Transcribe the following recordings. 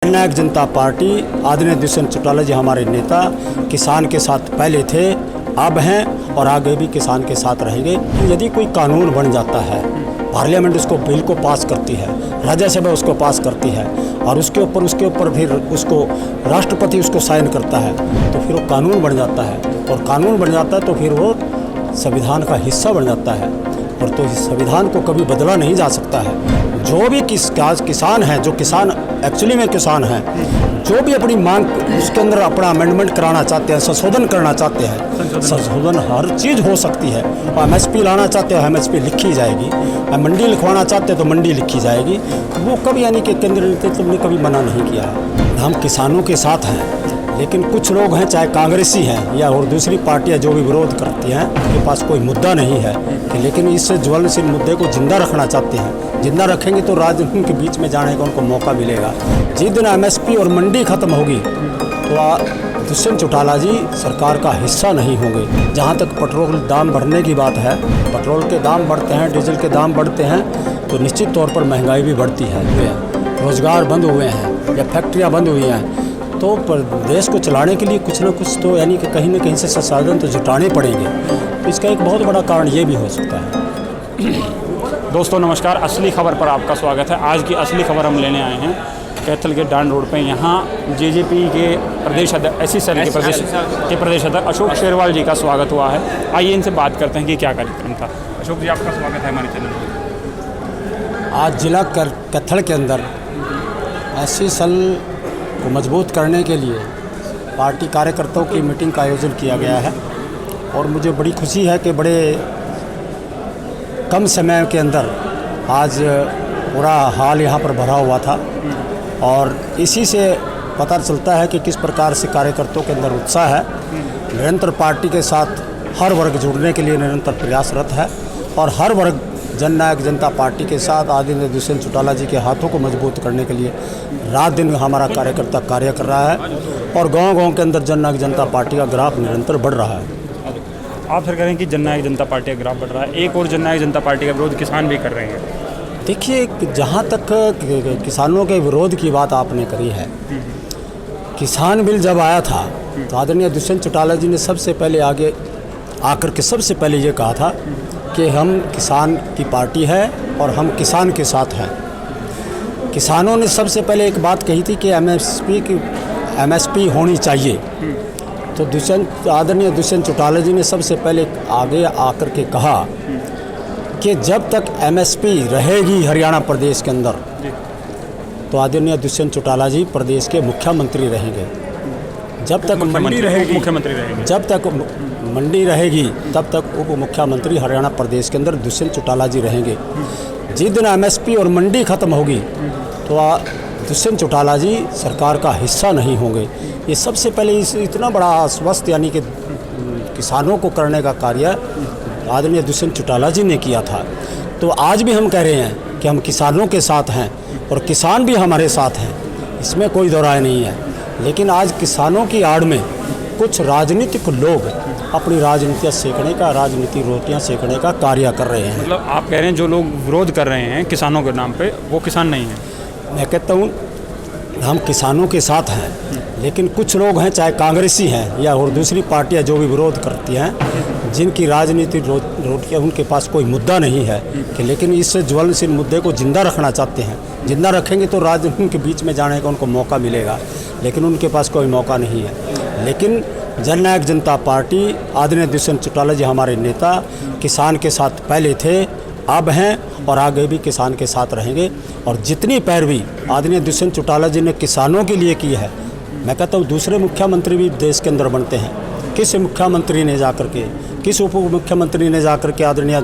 जननायक जनता party आदरणीय दुष्यंत चौटाला जी हमारे नेता किसान के साथ पहले थे, अब हैं और आगे भी किसान के साथ रहेंगे। यदि कोई कानून बन जाता है, पार्लियामेंट उसको बिल को पास करती है, राज्यसभा उसको पास करती है और उसके ऊपर फिर उसको राष्ट्रपति उसको साइन करता है, तो फिर वो कानून बन जाता है और कानून बन जाता है तो फिर वो संविधान का हिस्सा बन जाता है और तो इस संविधान को कभी बदला नहीं जा सकता है। जो भी किसान हैं, जो किसान एक्चुअली में किसान हैं, जो भी अपनी मांग उसके अंदर अपना अमेंडमेंट कराना चाहते हैं, संशोधन करना चाहते हैं, संशोधन हर चीज़ हो सकती है। और एमएसपी लाना चाहते हैं, एमएसपी लिखी जाएगी। मंडी लिखवाना चाहते हैं तो मंडी लिखी जाएगी। वो कभी यानी कि केंद्र नेतृत्व ने कभी मना नहीं किया है। हम किसानों के साथ हैं, लेकिन कुछ लोग हैं, चाहे कांग्रेसी हैं या और दूसरी पार्टियां जो भी विरोध करती हैं, उनके पास कोई मुद्दा नहीं है, लेकिन इस ज्वलनशील मुद्दे को जिंदा रखना चाहते हैं। जिंदा रखेंगे तो राजनीति के बीच में जाने का उनको मौका मिलेगा। जिस दिन एमएसपी और मंडी खत्म होगी तो दुष्यंत चौटाला जी सरकार का हिस्सा नहीं होंगे। जहाँ तक पेट्रोल दाम बढ़ने की बात है, पेट्रोल के दाम बढ़ते हैं, डीजल के दाम बढ़ते हैं तो निश्चित तौर पर महंगाई भी बढ़ती है। रोजगार बंद हुए हैं या फैक्ट्रियाँ बंद हुई हैं, तो देश को चलाने के लिए कुछ ना कुछ तो यानी कि कहीं ना कहीं से संसाधन तो जुटाने पड़ेंगे। तो इसका एक बहुत बड़ा कारण ये भी हो सकता है। दोस्तों नमस्कार, असली खबर पर आपका स्वागत है। आज की असली खबर हम लेने आए हैं कैथल के डांड रोड पे। यहाँ जेजेपी के प्रदेश अध्यक्ष SC के प्रदेश अध्यक्ष अशोक शेरवाल जी का स्वागत हुआ है। आइए इनसे बात करते हैं कि क्या कार्यक्रम था। अशोक जी, आपका स्वागत है हमारे चैनल पर। आज जिला कैथल के अंदर SC सेल को मजबूत करने के लिए पार्टी कार्यकर्ताओं की मीटिंग का आयोजन किया गया है और मुझे बड़ी खुशी है कि बड़े कम समय के अंदर आज पूरा हाल यहाँ पर भरा हुआ था और इसी से पता चलता है कि किस प्रकार से कार्यकर्ताओं के अंदर उत्साह है। निरंतर पार्टी के साथ हर वर्ग जुड़ने के लिए निरंतर प्रयासरत है और हर वर्ग जननायक जनता पार्टी के साथ आदरणीय दुष्यंत चौटाला जी के हाथों को मजबूत करने के लिए रात दिन हमारा कार्यकर्ता कार्य कर रहा है और गांव-गांव के अंदर जननायक जनता पार्टी का ग्राफ निरंतर बढ़ रहा है। आप फिर करें कि जननायक जनता पार्टी का ग्राफ बढ़ रहा है, एक और जननायक जनता पार्टी का विरोध किसान भी कर रहे हैं। देखिए, जहाँ तक किसानों के विरोध की बात आपने करी है, किसान बिल जब आया था तो आदरणीय दुष्यंत चौटाला जी ने सबसे पहले आगे आकर के सबसे पहले ये कहा था कि हम किसान की पार्टी है और हम किसान के साथ हैं। किसानों ने सबसे पहले एक बात कही थी कि एमएसपी होनी चाहिए। तो आदरणीय दुष्यंत चौटाला जी ने सबसे पहले आगे आकर के कहा कि जब तक एमएसपी रहेगी हरियाणा प्रदेश के अंदर तो आदरणीय दुष्यंत चौटाला जी प्रदेश के मुख्यमंत्री रहेंगे। जब तक मंडी रहेगी, मुख्यमंत्री रहेंगे। जब तक मंडी रहेगी तब तक उप मुख्यमंत्री हरियाणा प्रदेश के अंदर दुष्यंत चौटाला जी रहेंगे। जिस दिन एमएसपी और मंडी खत्म होगी तो दुष्यंत चौटाला जी सरकार का हिस्सा नहीं होंगे। ये सबसे पहले इतना बड़ा आश्वस्त यानी कि किसानों को करने का कार्य आदरणीय दुष्यंत चौटाला जी ने किया था। तो आज भी हम कह रहे हैं कि हम किसानों के साथ हैं और किसान भी हमारे साथ हैं, इसमें कोई दो राय नहीं है। लेकिन आज किसानों की आड़ में कुछ राजनीतिक लोग अपनी राजनीतियाँ सेकने का, राजनीति रोटियाँ सेकने का कार्य कर रहे हैं। मतलब आप कह रहे हैं जो लोग विरोध कर रहे हैं किसानों के नाम पे वो किसान नहीं हैं। मैं कहता हूँ हम किसानों के साथ हैं, लेकिन कुछ लोग हैं, चाहे कांग्रेसी हैं या और दूसरी पार्टियां जो भी विरोध करती हैं, जिनकी राजनीतिक रोटियाँ उनके पास कोई मुद्दा नहीं है कि लेकिन इस ज्वलनशील मुद्दे को जिंदा रखना चाहते हैं। जिंदा रखेंगे तो राजनीति के बीच में जाने का उनको मौका मिलेगा, लेकिन उनके पास कोई मौका नहीं है। लेकिन जननायक जनता पार्टी आदरणीय दुष्यंत चौटाला जी हमारे नेता किसान के साथ पहले थे, अब हैं और आगे भी किसान के साथ रहेंगे। और जितनी पैरवी आदरणीय दुष्यंत चौटाला जी ने किसानों के लिए की है, मैं कहता हूँ दूसरे मुख्यमंत्री भी देश के अंदर बनते हैं। किस मुख्यमंत्री ने जाकर के, किस उप मुख्यमंत्री ने जाकर के आदरणीय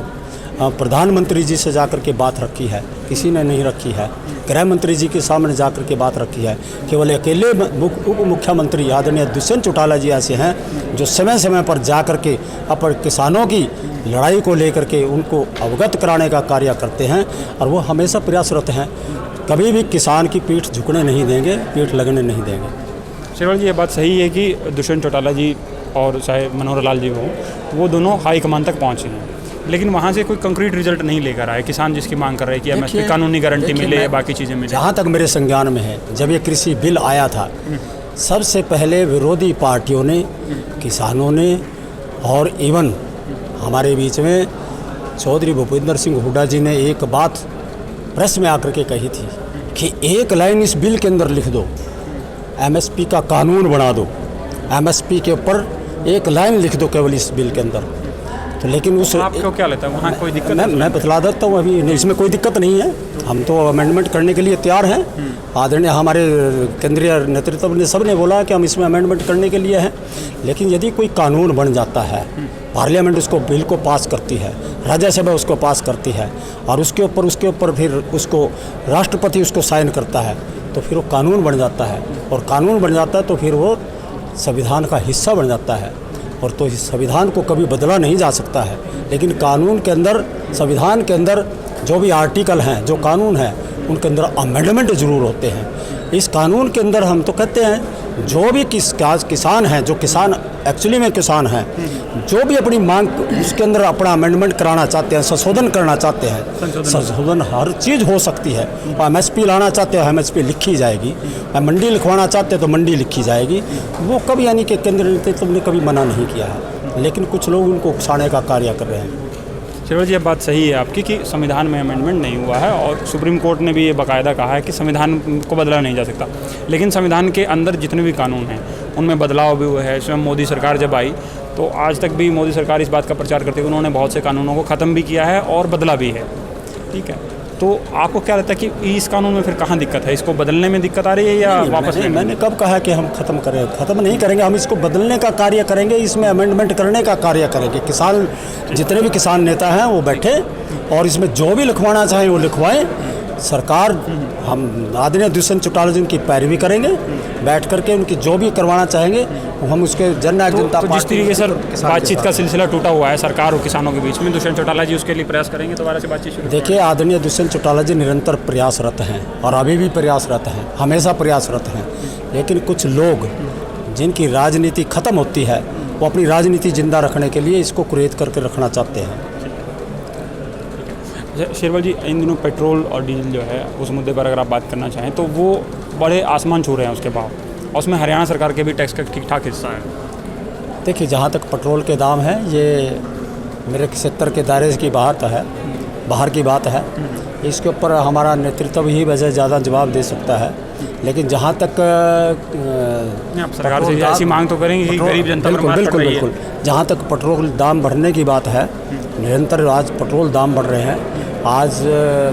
प्रधानमंत्री जी से जाकर के बात रखी है? किसी ने नहीं रखी है। गृह मंत्री जी के सामने जाकर के बात रखी है। केवल अकेले उप मुख्यमंत्री आदरणीय दुष्यंत चौटाला जी ऐसे हैं जो समय समय पर जाकर के अपन किसानों की लड़ाई को लेकर के उनको अवगत कराने का कार्य करते हैं और वो हमेशा प्रयासरत हैं। कभी भी किसान की पीठ झुकने नहीं देंगे, पीठ लगने नहीं देंगे। शेरवाल जी, ये बात सही है कि दुष्यंत चौटाला जी और चाहे मनोहर लाल जी हों, वो दोनों हाईकमान तक पहुँचे हैं, लेकिन वहाँ से कोई कंक्रीट रिजल्ट नहीं लेकर आए किसान, जिसकी मांग कर रहे हैं कि एमएसपी देखिए- कानूनी गारंटी देखिए मिले, मैं- बाकी चीज़ें मिले। जहाँ तक मेरे संज्ञान में है, जब ये कृषि बिल आया था, सबसे पहले विरोधी पार्टियों ने, किसानों ने और इवन हमारे बीच में चौधरी भूपेंद्र सिंह हुड्डा जी ने एक बात प्रेस में आकर के कही थी कि एक लाइन इस बिल के अंदर लिख दो, एमएसपी का कानून बना दो, एमएसपी के ऊपर एक लाइन लिख दो केवल इस बिल के अंदर। तो लेकिन उस आपको क्या लगता है वहाँ कोई दिक्कत मैं बतला देता हूँ, अभी इसमें कोई दिक्कत नहीं है, हम तो अमेंडमेंट करने के लिए तैयार हैं। आदरणीय हमारे केंद्रीय नेतृत्व ने सब ने बोला कि हम इसमें अमेंडमेंट करने के लिए हैं। लेकिन यदि कोई कानून बन जाता है, पार्लियामेंट उसको बिल को पास करती है, राज्यसभा उसको पास करती है और उसके ऊपर फिर उसको राष्ट्रपति उसको साइन करता है, तो फिर वो कानून बन जाता है। और कानून बन जाता है तो फिर वो संविधान का हिस्सा बन जाता है, और तो इस संविधान को कभी बदला नहीं जा सकता है। लेकिन कानून के अंदर, संविधान के अंदर जो भी आर्टिकल हैं, जो कानून हैं, उनके अंदर अमेंडमेंट ज़रूर होते हैं। इस कानून के अंदर हम तो कहते हैं जो भी किसान हैं, जो किसान एक्चुअली में किसान हैं, जो भी अपनी मांग उसके अंदर अपना अमेंडमेंट कराना चाहते हैं, संशोधन करना चाहते हैं, संशोधन हर चीज़ हो सकती है। एमएसपी लाना चाहते हो, एमएसपी लिखी जाएगी। मंडी लिखवाना चाहते हो तो मंडी लिखी जाएगी। वो कभी यानी कि केंद्र नेतृत्व ने कभी मना नहीं किया है, लेकिन कुछ लोग उनको उकसाने का कार्य कर रहे हैं। शेरवाल जी, ये बात सही है आपकी कि संविधान में अमेंडमेंट नहीं हुआ है और सुप्रीम कोर्ट ने भी ये बाकायदा कहा है कि संविधान को बदला नहीं जा सकता। लेकिन संविधान के अंदर जितने भी कानून हैं उनमें बदलाव भी हुए हैं। इसमें मोदी सरकार जब आई तो आज तक भी मोदी सरकार इस बात का प्रचार करते हुए उन्होंने बहुत से कानूनों को ख़त्म भी किया है और बदला भी है। ठीक है, तो आपको क्या लगता है कि इस कानून में फिर कहाँ दिक्कत है? इसको बदलने में दिक्कत आ रही है या वापस? मैंने कब कहा कि हम ख़त्म करें? ख़त्म नहीं करेंगे, हम इसको बदलने का कार्य करेंगे, इसमें अमेंडमेंट करने का कार्य करेंगे। किसान, जितने भी किसान नेता हैं वो बैठे और इसमें जो भी लिखवाना चाहें वो लिखवाएं। सरकार, हम आदरणीय दुष्यंत चौटाला जी की पैरवी करेंगे, बैठ करके उनकी जो भी करवाना चाहेंगे वो हम उसके जननायक जनता तो पार्टी। जिस तरीके से बातचीत का सिलसिला टूटा हुआ है सरकार और किसानों के बीच में, दुष्यंत चौटाला जी उसके लिए प्रयास करेंगे दोबारा से बातचीत शुरू? देखिए, आदरणीय दुष्यंत चौटाला जी निरंतर प्रयासरत हैं और अभी भी प्रयासरत हैं, हमेशा प्रयासरत हैं। लेकिन कुछ लोग जिनकी राजनीति ख़त्म होती है, वो अपनी राजनीति जिंदा रखने के लिए इसको कुरेद करके रखना चाहते हैं। शेरवाल जी, इन दिनों पेट्रोल और डीजल जो है उस मुद्दे पर अगर आप बात करना चाहें तो वो बड़े आसमान छू रहे हैं उसके भाव, और उसमें हरियाणा सरकार के भी टैक्स का ठीक ठाक हिस्सा है। देखिए, जहाँ तक पेट्रोल के दाम हैं, ये मेरे क्षेत्र के दायरे की बात है, बाहर की बात है। इसके ऊपर हमारा नेतृत्व ही वजह ज़्यादा जवाब दे सकता है। लेकिन जहाँ तक आप सरकार से ऐसी मांग तो करेंगे कि गरीब जनता पर मार पड़ रही है। बिल्कुल। जहाँ तक पेट्रोल दाम बढ़ने की बात है, निरंतर आज पेट्रोल दाम बढ़ रहे हैं। आज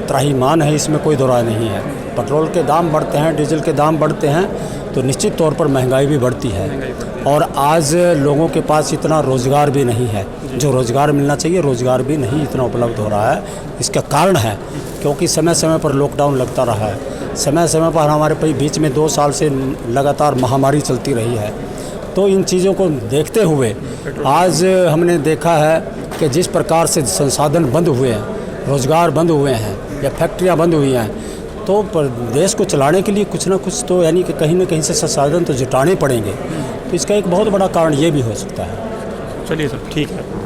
त्राहिमाम है, इसमें कोई दो राय नहीं है। पेट्रोल के दाम बढ़ते हैं, डीजल के दाम बढ़ते हैं तो निश्चित तौर पर महंगाई भी बढ़ती है। और आज लोगों के पास इतना रोज़गार भी नहीं है, जो रोज़गार मिलना चाहिए रोज़गार भी नहीं इतना उपलब्ध हो रहा है। इसका कारण है क्योंकि समय समय पर लॉकडाउन लगता रहा है, समय समय पर हमारे बीच में 2 साल से लगातार महामारी चलती रही है। तो इन चीज़ों को देखते हुए आज हमने देखा है कि जिस प्रकार से संसाधन बंद हुए हैं, रोज़गार बंद हुए हैं या फैक्ट्रियां बंद हुई हैं, तो देश को चलाने के लिए कुछ ना कुछ तो यानी कि कहीं ना कहीं से संसाधन तो जुटाने पड़ेंगे। तो इसका एक बहुत बड़ा कारण ये भी हो सकता है। चलिए सर, ठीक है।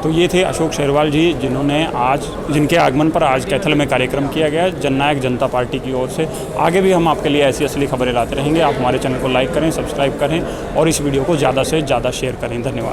तो ये थे अशोक शेरवाल जी, जिनके आगमन पर आज कैथल में कार्यक्रम किया गया जननायक जनता पार्टी की ओर से। आगे भी हम आपके लिए ऐसी असली खबरें लाते रहेंगे। आप हमारे चैनल को लाइक करें, सब्सक्राइब करें और इस वीडियो को ज़्यादा से ज़्यादा शेयर करें। धन्यवाद।